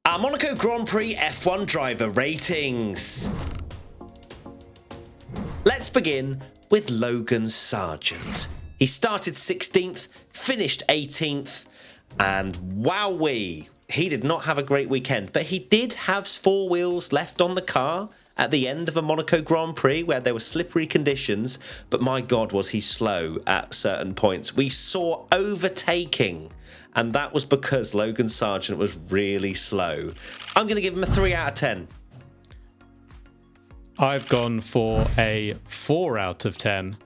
Our Monaco Grand Prix F1 driver ratings. Let's begin with Logan Sargeant. He started 16th, finished 18th, and wowee, he did not have a great weekend, but he did have 4 wheels left on the car at the end of a Monaco Grand Prix where there were slippery conditions, but my God, was he slow at certain points. We saw overtaking, and that was because Logan Sargeant was really slow. I'm going to give him a 3 out of 10. I've gone for a 4 out of 10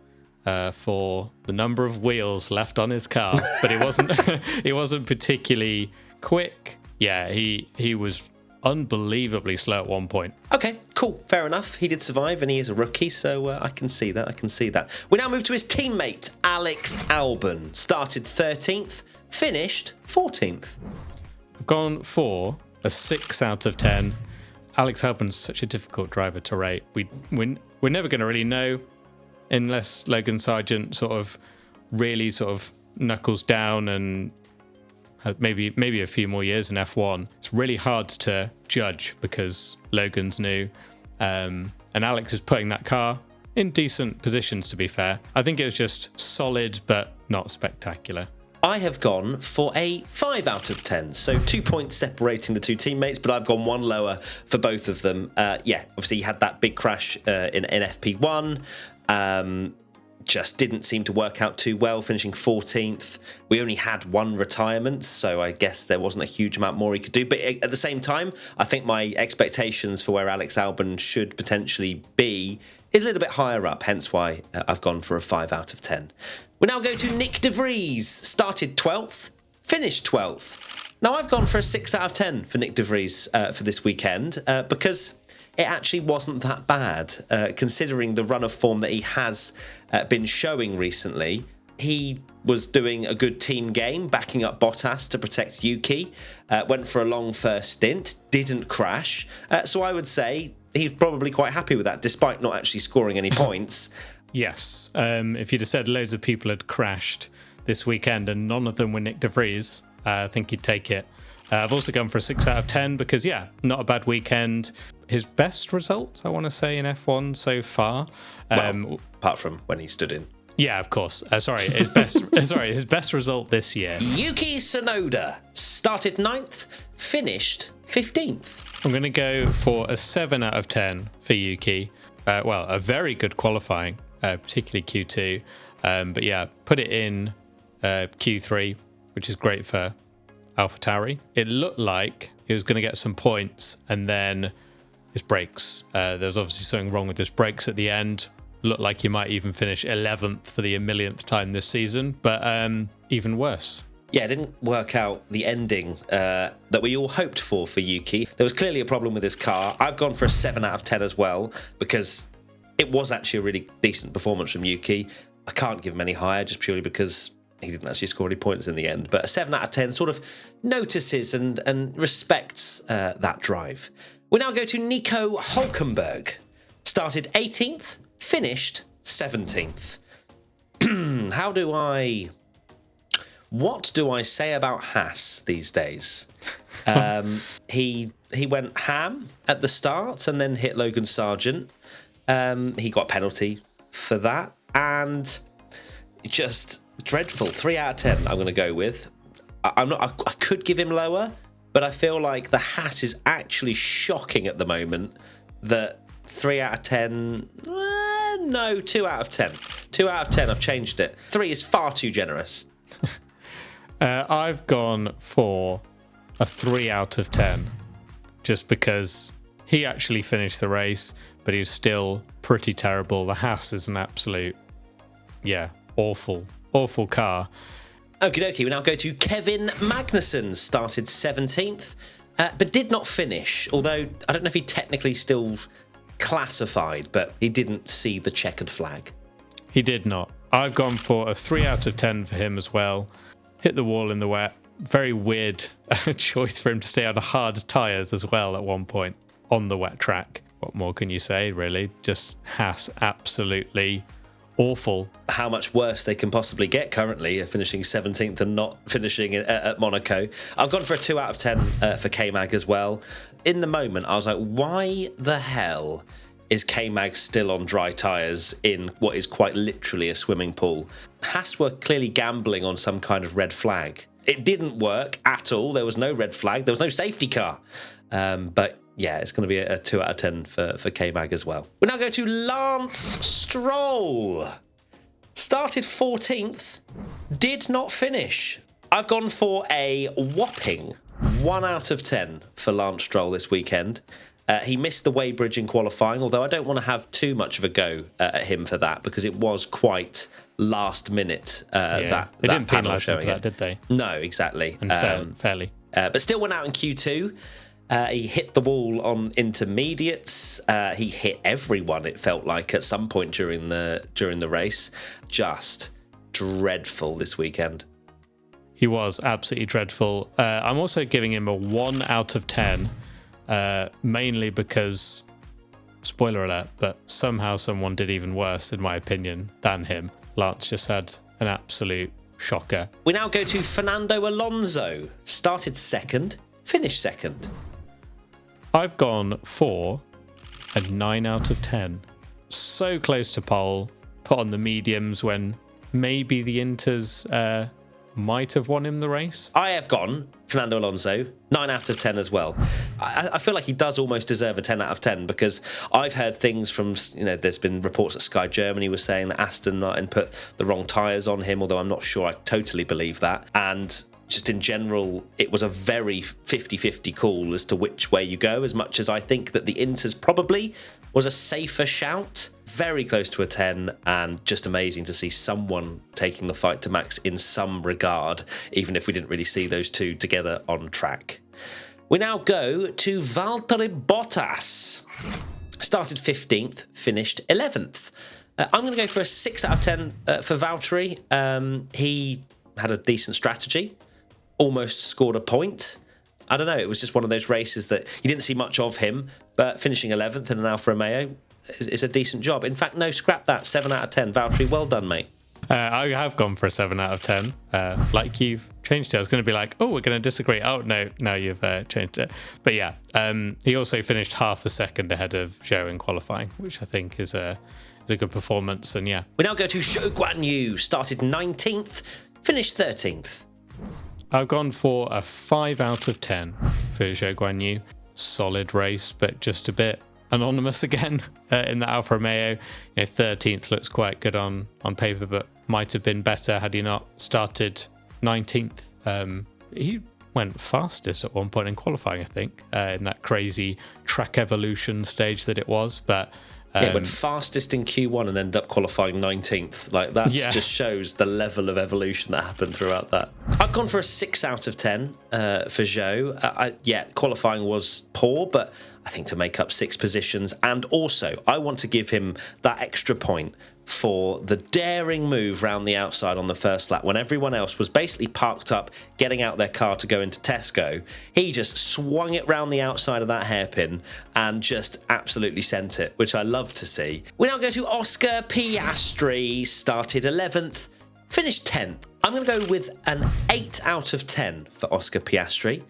for the number of wheels left on his car, but he wasn't particularly quick. Yeah, he was unbelievably slow at one point. Okay, cool, fair enough. He did survive, and he is a rookie, so I can see that. We now move to his teammate, Alex Albon. Started 13th, finished 14th. I've gone for a 6 out of 10. Alex Albon's such a difficult driver to rate. We're never going to really know unless Logan Sargeant really knuckles down and maybe a few more years in F1. It's really hard to judge because Logan's new, and Alex is putting that car in decent positions, to be fair. I think it was just solid but not spectacular. I have gone for a 5 out of 10, so 2 points separating the two teammates, but I've gone one lower for both of them. Obviously he had that big crash in FP1. Just didn't seem to work out too well, finishing 14th. We only had 1 retirement, so I guess there wasn't a huge amount more he could do. But at the same time, I think my expectations for where Alex Albon should potentially be is a little bit higher up, hence why I've gone for a 5 out of 10. We now go to Nick De Vries. Started 12th, finished 12th. Now I've gone for a 6 out of 10 for Nick De Vries for this weekend because it actually wasn't that bad, considering the run of form that he has been showing recently. He was doing a good team game, backing up Bottas to protect Yuki, went for a long first stint, didn't crash. So I would say he's probably quite happy with that, despite not actually scoring any points. Yes, if you'd have said loads of people had crashed this weekend and none of them were Nick De Vries, I think he'd take it. I've also gone for a 6 out of 10 because, not a bad weekend. His best result, I want to say, in F1 so far. Apart from when he stood in. Yeah, of course. His best result this year. Yuki Tsunoda started 9th, finished 15th. I'm going to go for a 7 out of 10 for Yuki. A very good qualifying, particularly Q2. Put it in Q3, which is great for AlphaTauri. It looked like he was going to get some points, and then his brakes. There was obviously something wrong with his brakes at the end. Looked like he might even finish 11th for the millionth time this season, but even worse. Yeah, it didn't work out the ending that we all hoped for Yuki. There was clearly a problem with his car. I've gone for a 7 out of 10 as well, because it was actually a really decent performance from Yuki. I can't give him any higher just purely because he didn't actually score any points in the end. But a 7 out of 10 sort of notices and respects that drive. We now go to Nico Hülkenberg. Started 18th, finished 17th. What do I say about Haas these days? He went ham at the start and then hit Logan Sargeant. He got a penalty for that, and just dreadful. 3 out of 10 I'm going to go with. I could give him lower, but I feel like the hat is actually shocking at the moment. That 3 out of 10, no, 2 out of 10. 2 out of 10, I've changed it. 3 is far too generous. I've gone for a 3 out of 10 just because he actually finished the race, but he was still pretty terrible. The Haas is an absolute, awful car. Okie dokie, we now go to Kevin Magnussen. Started 17th, but did not finish. Although, I don't know if he technically still classified, but he didn't see the checkered flag. He did not. I've gone for a 3 out of 10 for him as well. Hit the wall in the wet. Very weird choice for him to stay on hard tyres as well at one point on the wet track. What more can you say, really? Just Haas absolutely awful. How much worse they can possibly get currently, finishing 17th and not finishing at Monaco. I've gone for a 2 out of 10 for K-Mag as well. In the moment, I was like, why the hell is K-Mag still on dry tyres in what is quite literally a swimming pool? Haas were clearly gambling on some kind of red flag. It didn't work at all. There was no red flag. There was no safety car. But yeah, it's going to be a 2 out of 10 for K-Mag as well. We now go to Lance Stroll. Started 14th, did not finish. I've gone for a whopping 1 out of 10 for Lance Stroll this weekend. He missed the Weybridge in qualifying, although I don't want to have too much of a go at him for that because it was quite last minute. They didn't penalise him for that, did they? No, exactly. And fairly. But still went out in Q2. He hit the wall on intermediates. He hit everyone, it felt like, at some point during the race. Just dreadful this weekend. He was absolutely dreadful. I'm also giving him a 1 out of 10, mainly because, spoiler alert, but somehow someone did even worse, in my opinion, than him. Lance just had an absolute shocker. We now go to Fernando Alonso. Started second, finished second. I've gone for a 9 out of 10. So close to pole, put on the mediums when maybe the Inters might have won him the race. I have gone Fernando Alonso, 9 out of 10 as well. I feel like he does almost deserve a 10 out of 10 because I've heard things from, there's been reports that Sky Germany was saying that Aston Martin put the wrong tyres on him, although I'm not sure I totally believe that. And just in general, it was a very 50-50 call as to which way you go, as much as I think that the Inters probably was a safer shout. Very close to a 10, and just amazing to see someone taking the fight to Max in some regard, even if we didn't really see those two together on track. We now go to Valtteri Bottas. Started 15th, finished 11th. I'm going to go for a 6 out of 10 for Valtteri. He had a decent strategy, almost scored a point. I don't know, it was just one of those races that you didn't see much of him, but finishing 11th in an Alfa Romeo is a decent job. In fact, no, scrap that, 7 out of 10. Valtteri, well done, mate. I have gone for a 7 out of 10. Like you've changed it. I was going to be like, oh, we're going to disagree. Oh, no, you've changed it. But yeah, he also finished half a second ahead of Zhou in qualifying, which I think is a good performance. And yeah. We now go to Zhou Guanyu. Started 19th, finished 13th. I've gone for a 5 out of 10 for Zhou Guanyu. Solid race, but just a bit anonymous again in the Alfa Romeo. 13th looks quite good on paper, but might have been better had he not started 19th. He went fastest at one point in qualifying, I think, in that crazy track evolution stage that it was. But went fastest in Q1 and ended up qualifying 19th. Like, that just shows the level of evolution that happened throughout that. I've gone for a 6 out of 10 for Zhou. Qualifying was poor, but I think to make up 6 positions. And also, I want to give him that extra point for the daring move round the outside on the first lap when everyone else was basically parked up, getting out their car to go into Tesco. He just swung it round the outside of that hairpin and just absolutely sent it, which I love to see. We now go to Oscar Piastri. Started 11th, finished 10th. I'm going to go with an 8 out of 10 for Oscar Piastri.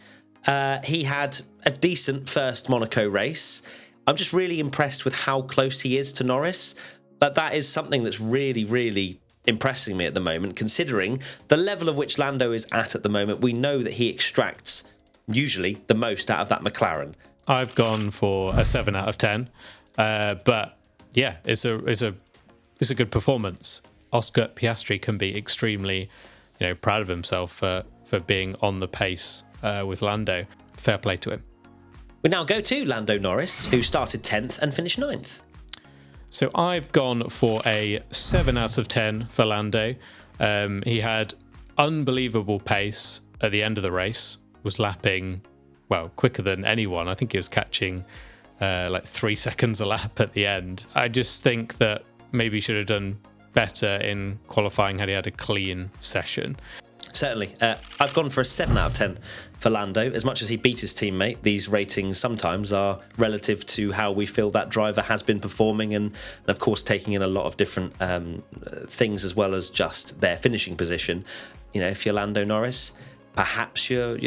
He had a decent first Monaco race. I'm just really impressed with how close he is to Norris. That is something that's really, really impressing me at the moment, considering the level of which Lando is at the moment. We know that he extracts usually the most out of that McLaren. I've gone for a 7 out of 10, but yeah, it's a good performance. Oscar Piastri can be extremely, proud of himself for being on the pace with Lando. Fair play to him. We now go to Lando Norris, who started 10th and finished 9th. So I've gone for a 7 out of 10 for Lando. He had unbelievable pace at the end of the race, was lapping, quicker than anyone. I think he was catching 3 seconds a lap at the end. I just think that maybe he should have done better in qualifying had he had a clean session. Certainly. I've gone for a 7 out of 10 for Lando. As much as he beat his teammate, these ratings sometimes are relative to how we feel that driver has been performing, and of course taking in a lot of different things as well as just their finishing position. You know, if you're Lando Norris, perhaps you're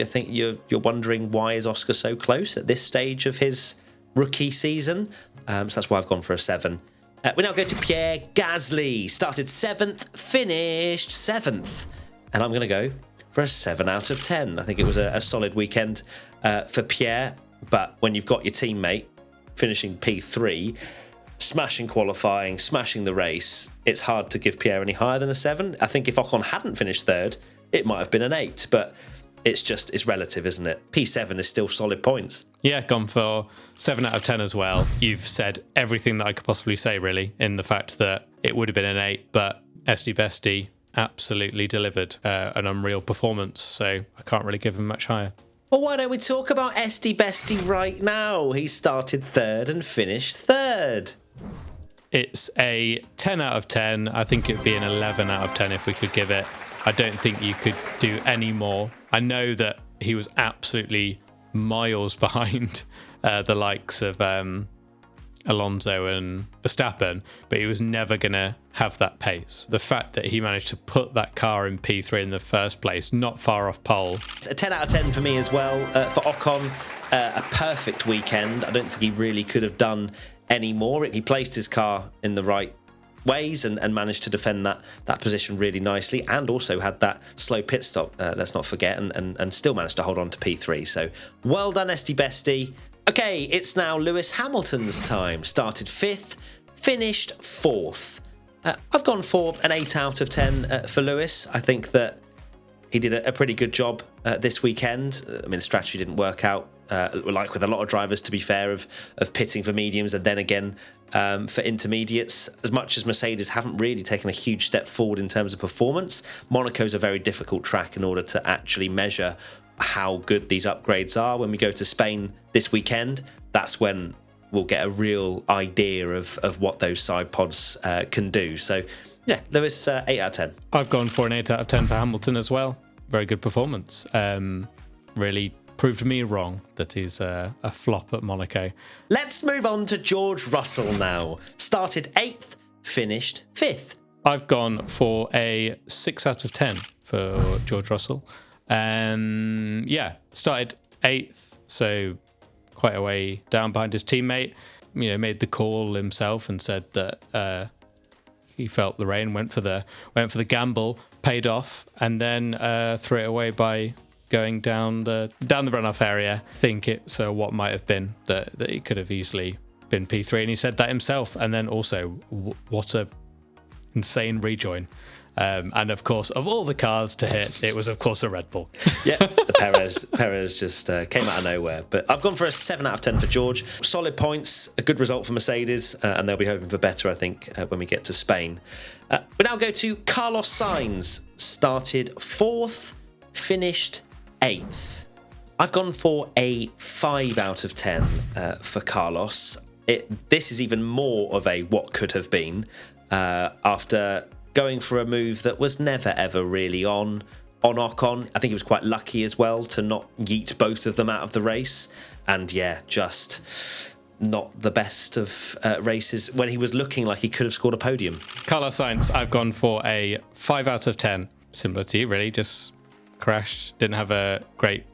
wondering, why is Oscar so close at this stage of his rookie season? So that's why I've gone for a 7. We now go to Pierre Gasly. Started 7th, finished 7th. And I'm going to go for a 7 out of 10. I think it was a solid weekend for Pierre. But when you've got your teammate finishing P3, smashing qualifying, smashing the race, it's hard to give Pierre any higher than a 7. I think if Ocon hadn't finished 3rd, it might have been an 8. But it's relative, isn't it? P7 is still solid points. Yeah, gone for 7 out of 10 as well. You've said everything that I could possibly say, really, in the fact that it would have been an 8, but Esty Bestie absolutely delivered an unreal performance, so I can't really give him much higher. Well, why don't we talk about Esty Bestie right now? He started 3rd and finished 3rd. It's a 10 out of 10. I think it would be an 11 out of 10 if we could give it. I don't think you could do any more. I know that he was absolutely miles behind the likes of Alonso and Verstappen, but he was never going to have that pace. The fact that he managed to put that car in P3 in the first place, not far off pole. It's a 10 out of 10 for me as well. For Ocon, a perfect weekend. I don't think he really could have done any more. He placed his car in the right ways and managed to defend that position really nicely, and also had that slow pit stop, let's not forget, and still managed to hold on to P3. So well done, Esty Bestie. Okay, it's now Lewis Hamilton's time. Started 5th, finished 4th. I've gone for an 8 out of 10 for Lewis. I think that he did a pretty good job this weekend. I mean, the strategy didn't work out, like with a lot of drivers, to be fair, of pitting for mediums and then again for intermediates. As much as Mercedes haven't really taken a huge step forward in terms of performance, Monaco's a very difficult track in order to actually measure how good these upgrades are. When we go to Spain this weekend, that's when we'll get a real idea of what those side pods can do. So yeah, Lewis, 8 out of 10. I've gone for an 8 out of 10 for Hamilton as well. Very good performance. Really proved me wrong that he's a flop at Monaco. Let's move on to George Russell now. Started 8th, finished 5th. I've gone for a 6 out of 10 for George Russell. Started 8th, so quite a way down behind his teammate. You know, made the call himself and said that he felt the rain, went for the gamble, paid off, and then threw it away by going down the runoff area. I think it's what might have been that he could have easily been P3, and he said that himself. And then also, what a insane rejoin. And of course, of all the cars to hit, it was of course a Red Bull. Yeah, the Perez just came out of nowhere. But I've gone for a 7 out of 10 for George. Solid points, a good result for Mercedes, and they'll be hoping for better, I think, when we get to Spain. We now go to Carlos Sainz. Started 4th, finished 8th. I've gone for a 5 out of 10 for Carlos. This is even more of a what could have been after going for a move that was never ever really on Ocon. I think he was quite lucky as well to not yeet both of them out of the race, and yeah, just not the best of races when he was looking like he could have scored a podium. Carlos Sainz, I've gone for a 5 out of 10. Similar to you, really, just crashed, didn't have a great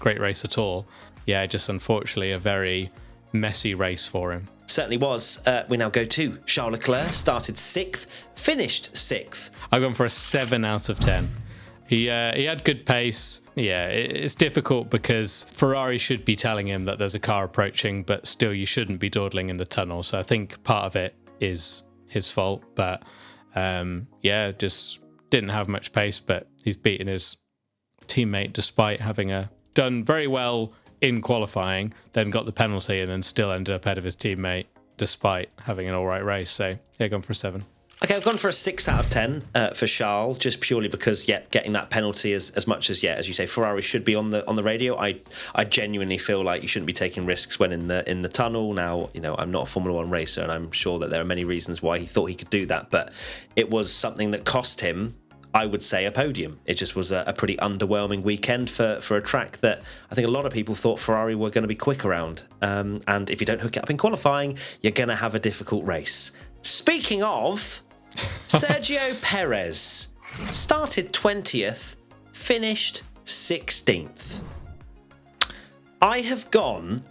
race at all. Yeah, just unfortunately a very messy race for him. Certainly was. We now go to Charles Leclerc. Started 6th, finished 6th. I've gone for a 7 out of 10. He had good pace. Yeah, it's difficult because Ferrari should be telling him that there's a car approaching, but still you shouldn't be dawdling in the tunnel. So I think part of it is his fault. But just didn't have much pace, but he's beaten his teammate despite having done very well in qualifying, then got the penalty and then still ended up ahead of his teammate despite having an all right race. So yeah, gone for a 7. Okay, I've gone for a 6 out of 10 for Charles, just purely because, getting that penalty as much as, as you say, Ferrari should be on the radio. I genuinely feel like you shouldn't be taking risks when in the tunnel. Now, I'm not a Formula One racer, and I'm sure that there are many reasons why he thought he could do that, but it was something that cost him I would say a podium. It just was a pretty underwhelming weekend for a track that I think a lot of people thought Ferrari were going to be quick around. And if you don't hook it up in qualifying, you're going to have a difficult race. Speaking of, Sergio Perez started 20th, finished 16th. I have gone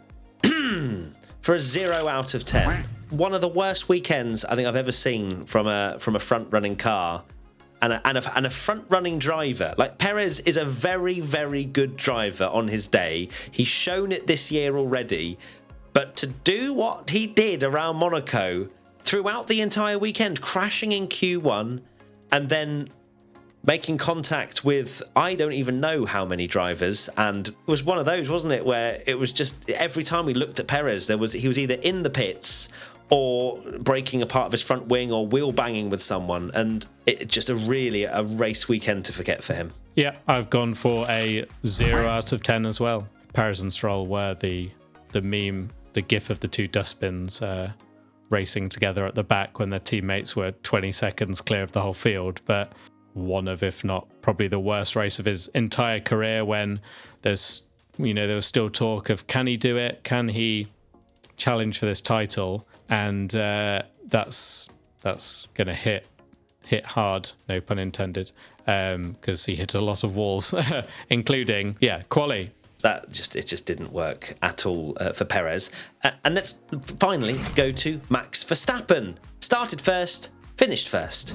for a 0 out of 10. One of the worst weekends I think I've ever seen from a front-running car and a front-running driver. Like, Perez is a very, very good driver on his day. He's shown it this year already. But to do what he did around Monaco throughout the entire weekend, crashing in Q1 and then making contact with I don't even know how many drivers, and it was one of those, wasn't it, where it was just every time we looked at Perez, he was either in the pits or breaking apart of his front wing or wheel banging with someone, and it just a race weekend to forget for him. Yeah, I've gone for a 0 out of 10 as well. Perez and Stroll were the meme, the gif of the two dustbins racing together at the back when their teammates were 20 seconds clear of the whole field, but one of, if not probably the worst race of his entire career, when there was still talk of, can he do it? Can he challenge for this title? And that's going to hit hard, no pun intended, because he hit a lot of walls, including, quali. It just didn't work at all for Perez. And let's finally go to Max Verstappen. Started first, finished first.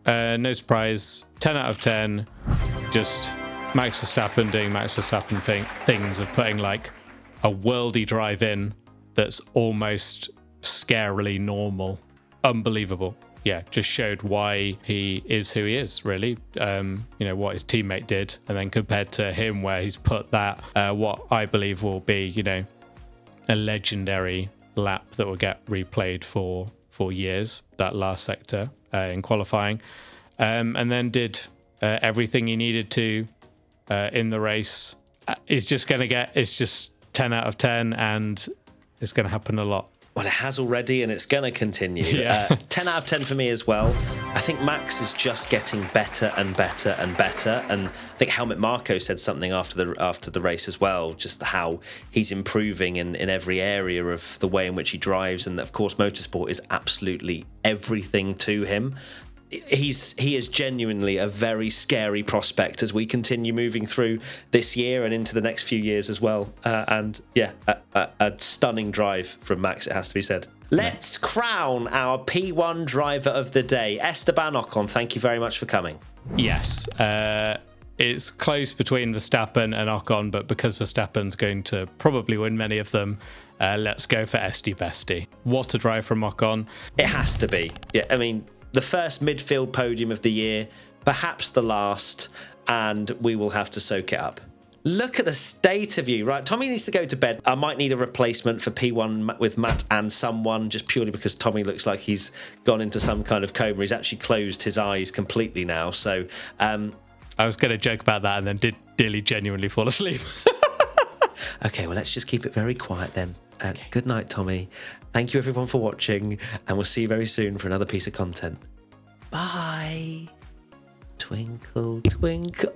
No surprise, 10 out of 10. Just Max Verstappen doing Max Verstappen things of putting like a worldy drive in that's almost scarily normal. Unbelievable. Yeah, just showed why he is who he is, really. What his teammate did, and then compared to him, where he's put that, what I believe will be, a legendary lap that will get replayed for years, that last sector in qualifying, and then did everything he needed to in the race. It's just 10 out of 10, and it's going to happen a lot. Well, it has already, and it's going to continue. Yeah. 10 out of 10 for me as well. I think Max is just getting better and better and better. And I think Helmut Marko said something after the race as well, just how he's improving in every area of the way in which he drives. And, of course, motorsport is absolutely everything to him. He is genuinely a very scary prospect as we continue moving through this year and into the next few years as well. A stunning drive from Max, it has to be said. Let's crown our P1 driver of the day. Esteban Ocon, thank you very much for coming. Yes, it's close between Verstappen and Ocon, but because Verstappen's going to probably win many of them, let's go for Esti Besti. What a drive from Ocon. It has to be. Yeah, I mean, the first midfield podium of the year, perhaps the last, and we will have to soak it up. Look at the state of you, right? Tommy needs to go to bed. I might need a replacement for P1 with Matt and someone, just purely because Tommy looks like he's gone into some kind of coma. He's actually closed his eyes completely now. So I was going to joke about that and then did nearly genuinely fall asleep. Okay, well, let's just keep it very quiet then. Okay. Good night, Tommy. Thank you, everyone, for watching, and we'll see you very soon for another piece of content. Bye. Twinkle, twinkle.